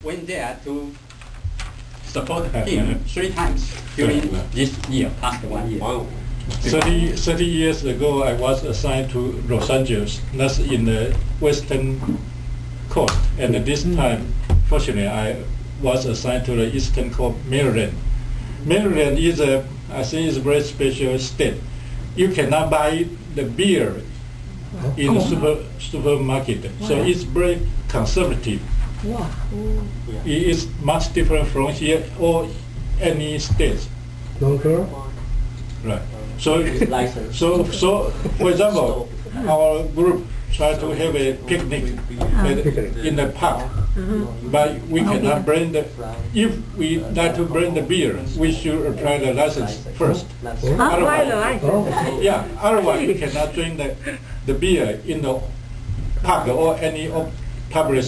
went there to support him 3 times during this year, past 1 year. Wow. 30 years ago, I was assigned to Los Angeles. That's in the western coast. And at this time, fortunately, I was assigned to the eastern coast, Maryland. Maryland is I think is a very special state. You cannot buy the beer in the supermarket. So it's very conservative. Wow. It is much different from here or any state. Longer? Right. So, for example, our group try to have a picnic in the park, but we cannot bring the. If we like to bring the beer, we should apply the license first. Yeah. Otherwise, we cannot drink the beer in the park or any public.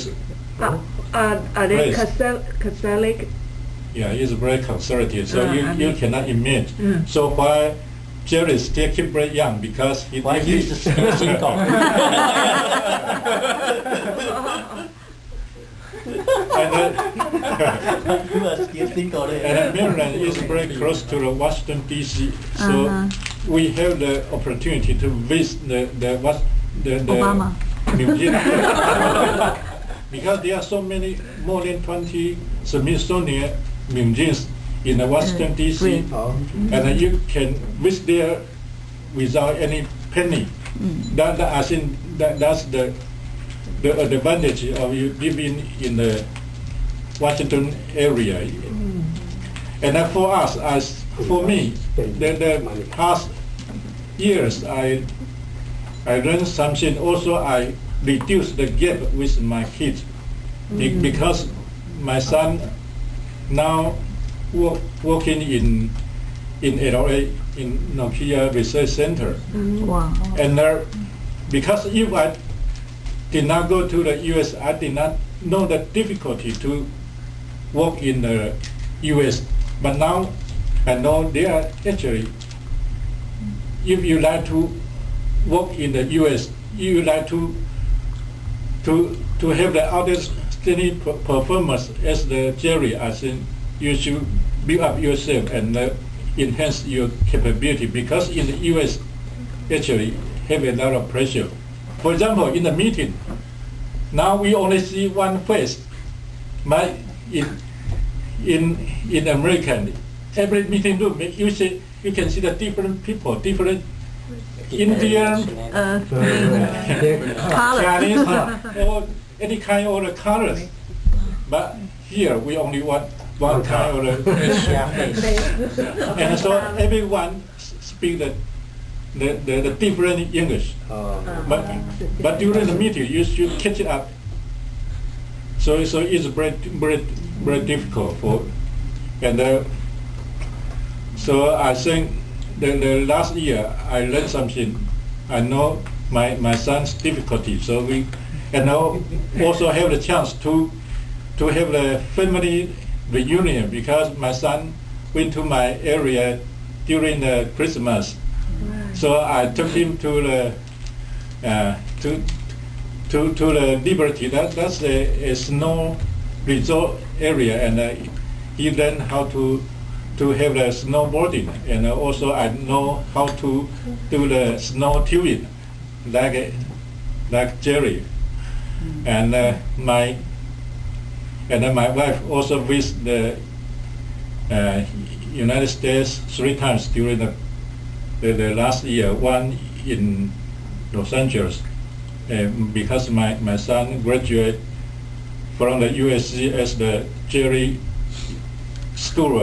Are they Catholic? Yeah, it's very conservative, so you cannot imagine. So why Jerry still keep very young because he single. And Maryland is very close to the Washington D.C., so we have the opportunity to visit the Obama museum. Because there are so many, more than 20 Smithsonian museums in the Washington D.C. And you can visit there without any penny. That I think that's the advantage of you living in the Washington area. And for us, for me, the past years I learned something. Also, I reduce the gap with my kids because my son now working in LA in Nokia Research Center. Wow. And because if I did not go to the US, I did not know the difficulty to work in the US. But now I know they are actually, if you like to work in the US, you like to have the outstanding performance as the Jerry, I think you should build up yourself and enhance your capability, because in the US actually have a lot of pressure. For example, in the meeting, now we only see one face. But in American, every meeting room you can see the different people, different Indian, Chinese, or any kind of the colors. But here we only want one kind of the and so everyone speak the different English. But during the meeting you should catch it up. So it's very difficult for, and so I think the last year I learned something. I know my son's difficulty, so we and now also have the chance to have the family reunion, because my son went to my area during the Christmas. So I took him to the to the Liberty. That's a snow resort area, and he learned how to have the snowboarding, and also I know how to do the snow tubing, like Jerry, and my wife also visited the United States 3 times during the last year. One in Los Angeles, because my son graduated from the USC as the Jerry School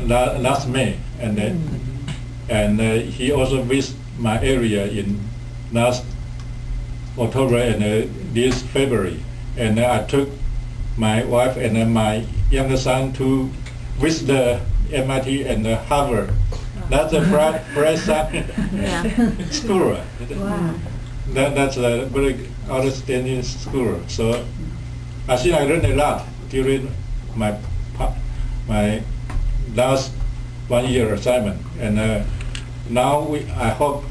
last May, and he also visited my area in last October and this February, and I took my wife and my younger son to visit the MIT and Harvard. That's a bright school. Wow. That's a very outstanding school. So I think I learned a lot during my last 1 year assignment, and now I hope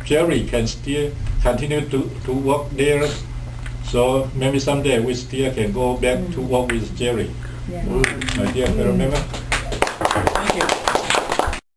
Jerry can still continue to work there So maybe someday we still can go back to work with Jerry. Yeah. My dear, remember?